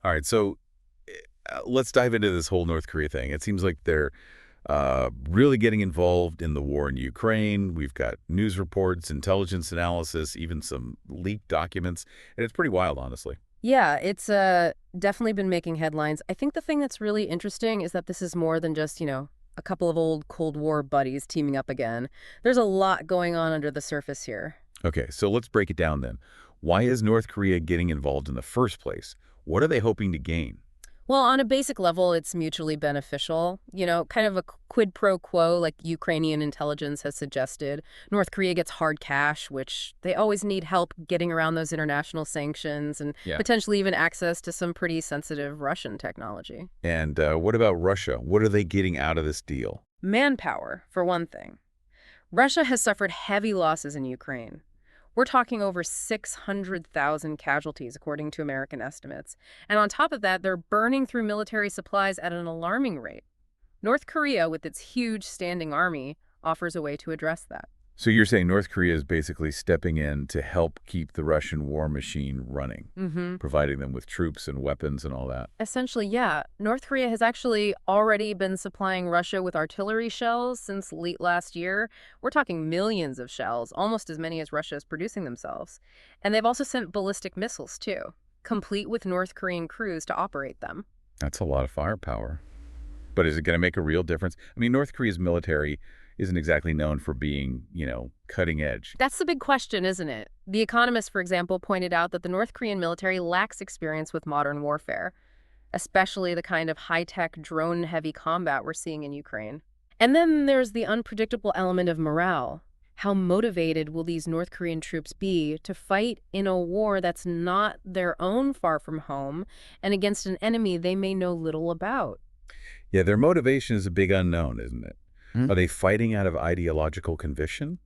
All right, so let's dive into this whole North Korea thing. It seems like they're really getting involved in the war in Ukraine. We've got news reports, intelligence analysis, even some leaked documents, and it's pretty wild, honestly. Yeah, it's definitely been making headlines. I think the thing that's really interesting is that this is more than just, a couple of old Cold War buddies teaming up again. There's a lot going on under the surface here. Okay, so let's break it down then. Why is North Korea getting involved in the first place? What are they hoping to gain? Well, on a basic level, it's mutually beneficial. Kind of a quid pro quo, like Ukrainian intelligence has suggested. North Korea gets hard cash, which they always need help getting around those international sanctions and Yeah. potentially even access to some pretty sensitive Russian technology. And what about Russia? What are they getting out of this deal? Manpower, for one thing. Russia has suffered heavy losses in Ukraine. We're talking over 600,000 casualties, according to American estimates. And on top of that, they're burning through military supplies at an alarming rate. North Korea, with its huge standing army, offers a way to address that. So you're saying North Korea is basically stepping in to help keep the Russian war machine running, Mm-hmm. providing them with troops and weapons and all that. Essentially, yeah. North Korea has actually already been supplying Russia with artillery shells since late last year. We're talking millions of shells, almost as many as Russia is producing themselves. And they've also sent ballistic missiles, too, complete with North Korean crews to operate them. That's a lot of firepower. But is it going to make a real difference? I mean, North Korea's military isn't exactly known for being, cutting edge. That's the big question, isn't it? The Economist, for example, pointed out that the North Korean military lacks experience with modern warfare, especially the kind of high-tech, drone-heavy combat we're seeing in Ukraine. And then there's the unpredictable element of morale. How motivated will these North Korean troops be to fight in a war that's not their own far from home and against an enemy they may know little about? Yeah, their motivation is a big unknown, isn't it? Hmm? Are they fighting out of ideological conviction?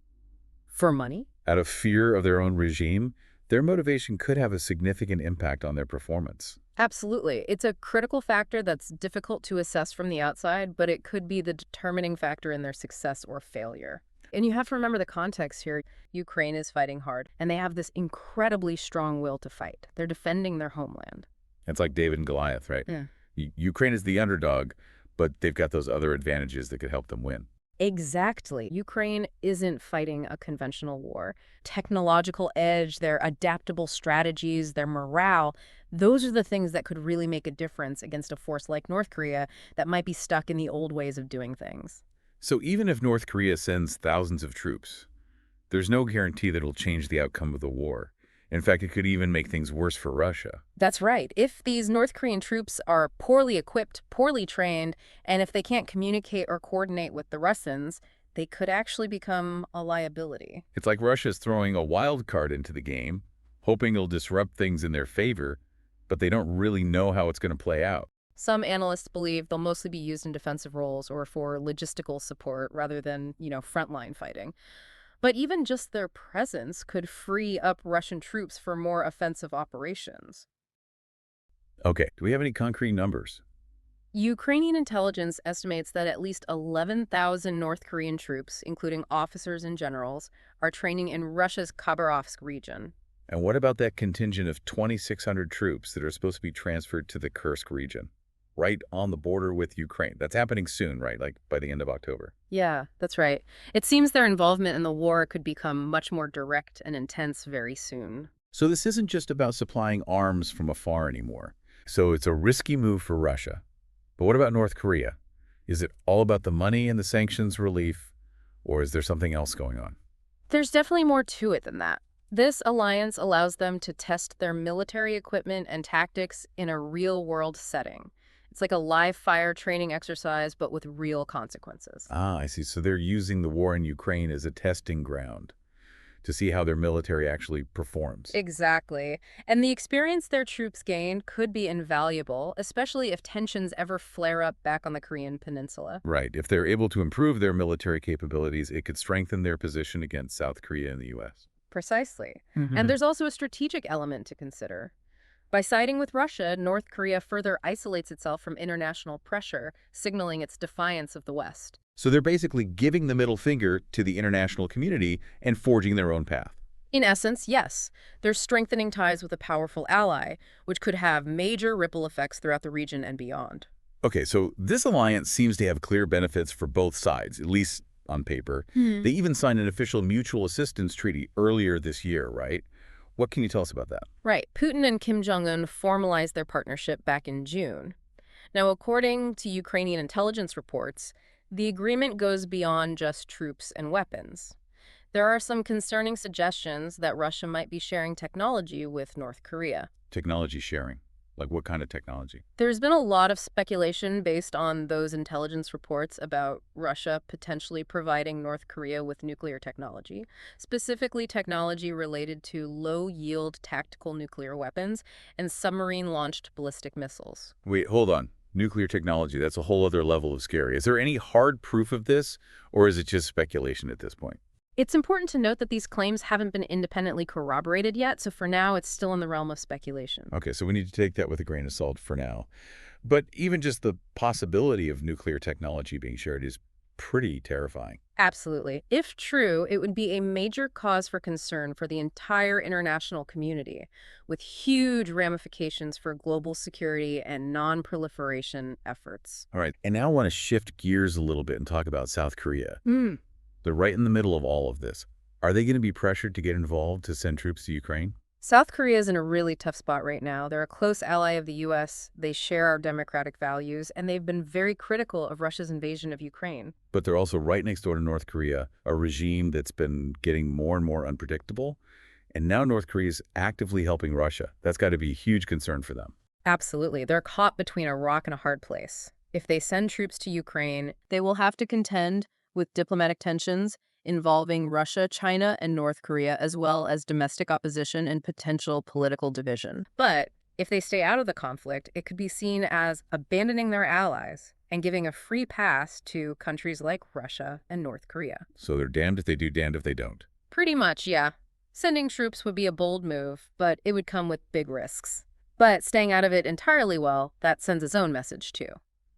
For money? Out of fear of their own regime? Their motivation could have a significant impact on their performance. Absolutely. It's a critical factor that's difficult to assess from the outside, but it could be the determining factor in their success or failure. And you have to remember the context here. Ukraine is fighting hard, and they have this incredibly strong will to fight. They're defending their homeland. It's like David and Goliath, right? Yeah. Ukraine is the underdog, but they've got those other advantages that could help them win. Exactly. Ukraine isn't fighting a conventional war. Technological edge, their adaptable strategies, their morale, those are the things that could really make a difference against a force like North Korea that might be stuck in the old ways of doing things. So even if North Korea sends thousands of troops, there's no guarantee that it'll change the outcome of the war. In fact, it could even make things worse for Russia. That's right. If these North Korean troops are poorly equipped, poorly trained, and if they can't communicate or coordinate with the Russians, they could actually become a liability. It's like Russia's throwing a wild card into the game, hoping it'll disrupt things in their favor, but they don't really know how it's going to play out. Some analysts believe they'll mostly be used in defensive roles or for logistical support rather than, frontline fighting. But even just their presence could free up Russian troops for more offensive operations. Okay, do we have any concrete numbers? Ukrainian intelligence estimates that at least 11,000 North Korean troops, including officers and generals, are training in Russia's Khabarovsk region. And what about that contingent of 2,600 troops that are supposed to be transferred to the Kursk region, right on the border with Ukraine? That's happening soon, right? Like by the end of October. Yeah, that's right. It seems their involvement in the war could become much more direct and intense very soon. So this isn't just about supplying arms from afar anymore. So it's a risky move for Russia. But what about North Korea? Is it all about the money and the sanctions relief, or is there something else going on? There's definitely more to it than that. This alliance allows them to test their military equipment and tactics in a real-world setting. It's like a live-fire training exercise, but with real consequences. Ah, I see. So they're using the war in Ukraine as a testing ground to see how their military actually performs. Exactly. And the experience their troops gain could be invaluable, especially if tensions ever flare up back on the Korean peninsula. Right. If they're able to improve their military capabilities, it could strengthen their position against South Korea and the U.S. Precisely. Mm-hmm. And there's also a strategic element to consider. By siding with Russia, North Korea further isolates itself from international pressure, signaling its defiance of the West. So they're basically giving the middle finger to the international community and forging their own path. In essence, yes, they're strengthening ties with a powerful ally, which could have major ripple effects throughout the region and beyond. Okay, so this alliance seems to have clear benefits for both sides, at least on paper. They even signed an official mutual assistance treaty earlier this year, right? What can you tell us about that? Right. Putin and Kim Jong-un formalized their partnership back in June. Now, according to Ukrainian intelligence reports, the agreement goes beyond just troops and weapons. There are some concerning suggestions that Russia might be sharing technology with North Korea. Technology sharing. Like what kind of technology? There's been a lot of speculation based on those intelligence reports about Russia potentially providing North Korea with nuclear technology, specifically technology related to low-yield tactical nuclear weapons and submarine-launched ballistic missiles. Wait, hold on. Nuclear technology, that's a whole other level of scary. Is there any hard proof of this, or is it just speculation at this point? It's important to note that these claims haven't been independently corroborated yet, so for now it's still in the realm of speculation. Okay, so we need to take that with a grain of salt for now. But even just the possibility of nuclear technology being shared is pretty terrifying. Absolutely. If true, it would be a major cause for concern for the entire international community, with huge ramifications for global security and non-proliferation efforts. All right, and now I want to shift gears a little bit and talk about South Korea. Hmm. They're right in the middle of all of this. Are they going to be pressured to get involved to send troops to Ukraine? South Korea is in a really tough spot right now. They're a close ally of the U.S., they share our democratic values, and they've been very critical of Russia's invasion of Ukraine. But they're also right next door to North Korea, a regime that's been getting more and more unpredictable. And now North Korea is actively helping Russia. That's got to be a huge concern for them. Absolutely. They're caught between a rock and a hard place. If they send troops to Ukraine, they will have to contend with diplomatic tensions involving Russia, China, and North Korea, as well as domestic opposition and potential political division. But if they stay out of the conflict, it could be seen as abandoning their allies and giving a free pass to countries like Russia and North Korea. So they're damned if they do, damned if they don't. Pretty much, yeah. Sending troops would be a bold move, but it would come with big risks. But staying out of it entirely, well, that sends its own message too.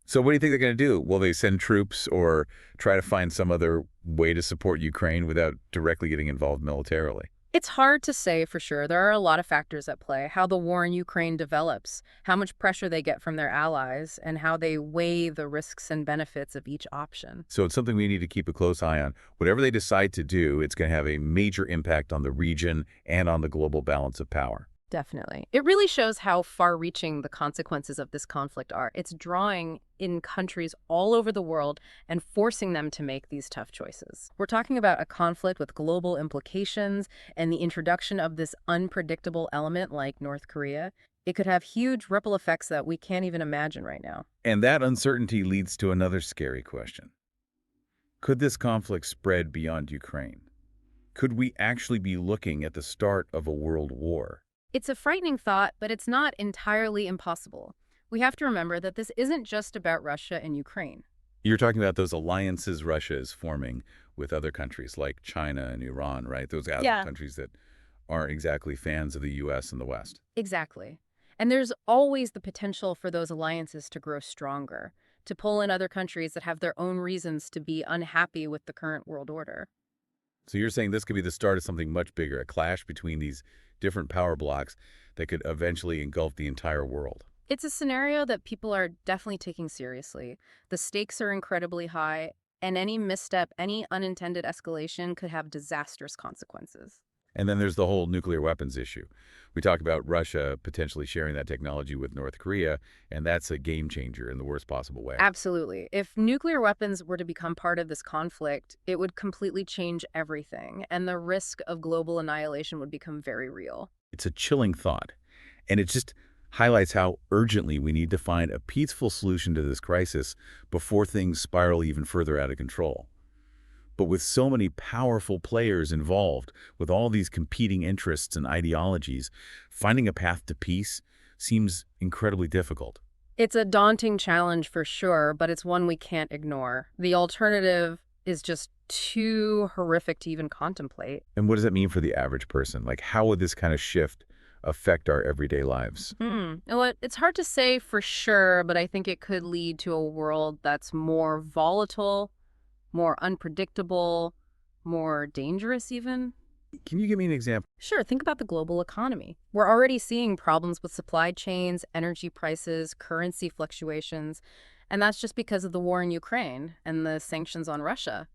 So what do you think they're going to do? Will they send troops or try to find some other way to support Ukraine without directly getting involved militarily? It's hard to say for sure. There are a lot of factors at play. How the war in Ukraine develops, how much pressure they get from their allies, and how they weigh the risks and benefits of each option. So it's something we need to keep a close eye on. Whatever they decide to do, it's going to have a major impact on the region and on the global balance of power. Definitely. It really shows how far-reaching the consequences of this conflict are. It's drawing in countries all over the world and forcing them to make these tough choices. We're talking about a conflict with global implications, and the introduction of this unpredictable element like North Korea. It could have huge ripple effects that we can't even imagine right now. And that uncertainty leads to another scary question. Could this conflict spread beyond Ukraine? Could we actually be looking at the start of a world war? It's a frightening thought, but it's not entirely impossible. We have to remember that this isn't just about Russia and Ukraine. You're talking about those alliances Russia is forming with other countries like China and Iran, right? Those other Yeah. countries that aren't exactly fans of the U.S. and the West. Exactly. And there's always the potential for those alliances to grow stronger, to pull in other countries that have their own reasons to be unhappy with the current world order. So you're saying this could be the start of something much bigger, a clash between these different power blocks that could eventually engulf the entire world. It's a scenario that people are definitely taking seriously. The stakes are incredibly high, and any misstep, any unintended escalation could have disastrous consequences. And then there's the whole nuclear weapons issue. We talk about Russia potentially sharing that technology with North Korea, and that's a game changer in the worst possible way. Absolutely. If nuclear weapons were to become part of this conflict, it would completely change everything, and the risk of global annihilation would become very real. It's a chilling thought, and it just highlights how urgently we need to find a peaceful solution to this crisis before things spiral even further out of control. But with so many powerful players involved, with all these competing interests and ideologies, finding a path to peace seems incredibly difficult. It's a daunting challenge for sure, but it's one we can't ignore. The alternative is just too horrific to even contemplate. And what does that mean for the average person? Like, how would this kind of shift affect our everyday lives? Well, it's hard to say for sure, but I think it could lead to a world that's more volatile, more unpredictable, more dangerous even. Can you give me an example? Sure, think about the global economy. We're already seeing problems with supply chains, energy prices, currency fluctuations, and that's just because of the war in Ukraine and the sanctions on Russia.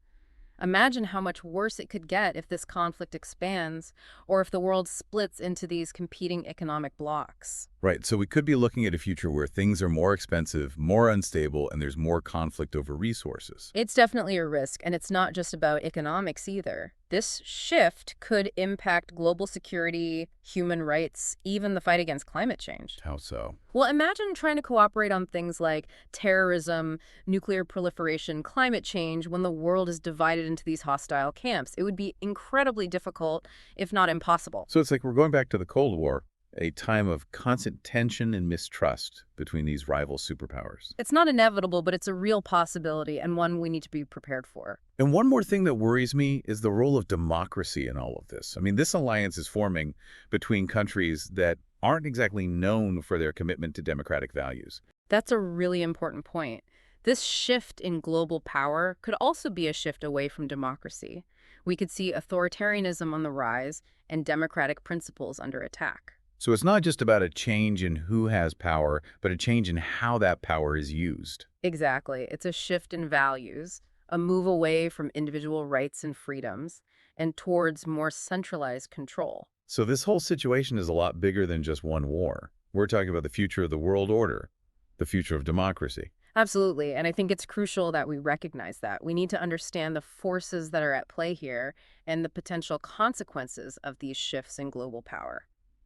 Imagine how much worse it could get if this conflict expands or if the world splits into these competing economic blocs. Right, so we could be looking at a future where things are more expensive, more unstable, and there's more conflict over resources. It's definitely a risk, and it's not just about economics either. This shift could impact global security, human rights, even the fight against climate change. How so? Well, imagine trying to cooperate on things like terrorism, nuclear proliferation, climate change when the world is divided into these hostile camps. It would be incredibly difficult, if not impossible. So it's like we're going back to the Cold War, a time of constant tension and mistrust between these rival superpowers. It's not inevitable, but it's a real possibility and one we need to be prepared for. And one more thing that worries me is the role of democracy in all of this. I mean, this alliance is forming between countries that aren't exactly known for their commitment to democratic values. That's a really important point. This shift in global power could also be a shift away from democracy. We could see authoritarianism on the rise and democratic principles under attack. So it's not just about a change in who has power, but a change in how that power is used. Exactly. It's a shift in values, a move away from individual rights and freedoms, and towards more centralized control. So this whole situation is a lot bigger than just one war. We're talking about the future of the world order, the future of democracy. Absolutely. And I think it's crucial that we recognize that. We need to understand the forces that are at play here and the potential consequences of these shifts in global power.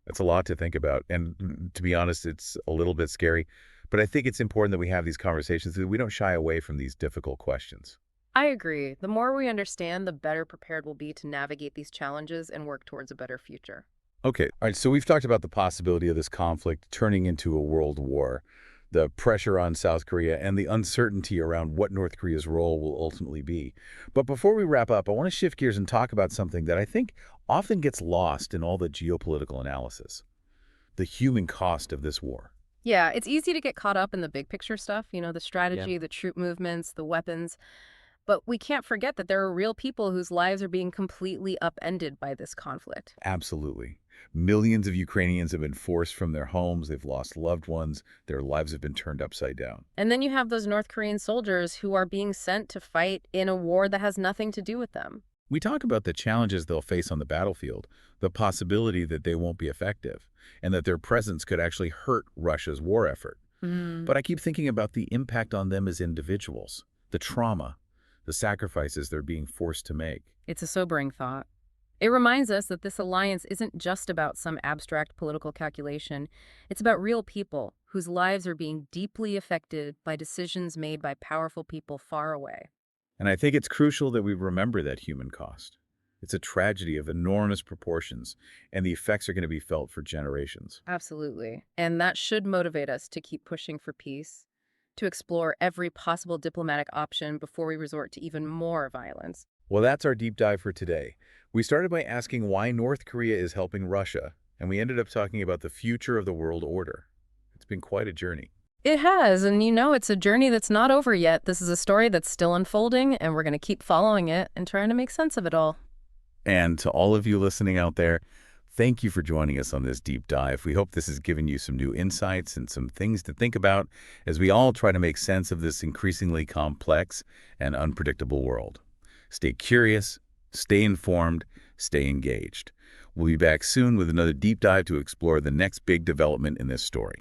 That's a lot to think about. And to be honest, it's a little bit scary. But I think it's important that we have these conversations, that we don't shy away from these difficult questions. I agree. The more we understand, the better prepared we'll be to navigate these challenges and work towards a better future. Okay, all right, so we've talked about the possibility of this conflict turning into a world war, the pressure on South Korea, and the uncertainty around what North Korea's role will ultimately be. But before we wrap up, I want to shift gears and talk about something that I think often gets lost in all the geopolitical analysis: the human cost of this war. Yeah, it's easy to get caught up in the big picture stuff, the strategy, the troop movements, the weapons. But we can't forget that there are real people whose lives are being completely upended by this conflict. Absolutely. Millions of Ukrainians have been forced from their homes, they've lost loved ones, their lives have been turned upside down. And then you have those North Korean soldiers who are being sent to fight in a war that has nothing to do with them. We talk about the challenges they'll face on the battlefield, the possibility that they won't be effective, and that their presence could actually hurt Russia's war effort. Hmm. But I keep thinking about the impact on them as individuals, the trauma, the sacrifices they're being forced to make. It's a sobering thought. It reminds us that this alliance isn't just about some abstract political calculation. It's about real people whose lives are being deeply affected by decisions made by powerful people far away. And I think it's crucial that we remember that human cost. It's a tragedy of enormous proportions, and the effects are going to be felt for generations. Absolutely. And that should motivate us to keep pushing for peace, to explore every possible diplomatic option before we resort to even more violence. Well, that's our deep dive for today. We started by asking why North Korea is helping Russia, and we ended up talking about the future of the world order. It's been quite a journey. It has, and it's a journey that's not over yet. This is a story that's still unfolding, and we're going to keep following it and trying to make sense of it all. And to all of you listening out there, thank you for joining us on this deep dive. We hope this has given you some new insights and some things to think about as we all try to make sense of this increasingly complex and unpredictable world. Stay curious, stay informed, stay engaged. We'll be back soon with another deep dive to explore the next big development in this story.